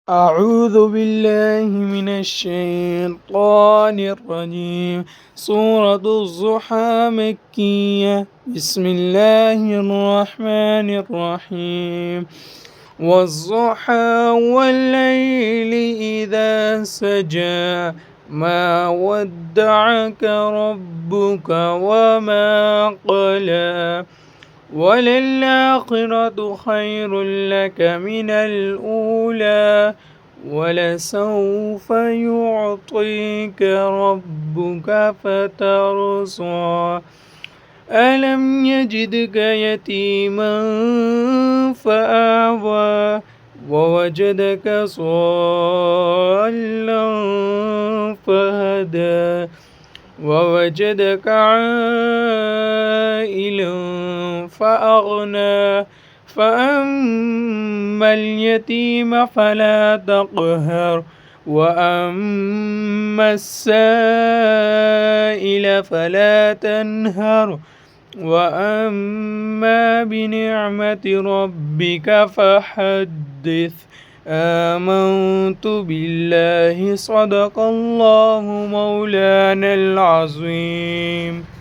أعوذ بالله من الشيطان الرجيم. سورة الضحى مكية. بسم الله الرحمن الرحيم. والضحى والليل إذا سجى ما ودعك ربك وما قلى وللآخرة خير لك من الأولى ولسوف يعطيك ربك فترضى ألم يجدك يتيما فآوى ووجدك ضالا فهدى ووجدك عائلا فأغنى فأما اليتيم فلا تقهر وأما السائل فلا تنهر وأما بنعمة ربك فحدث. آمنت بالله صدق الله مولانا العظيم.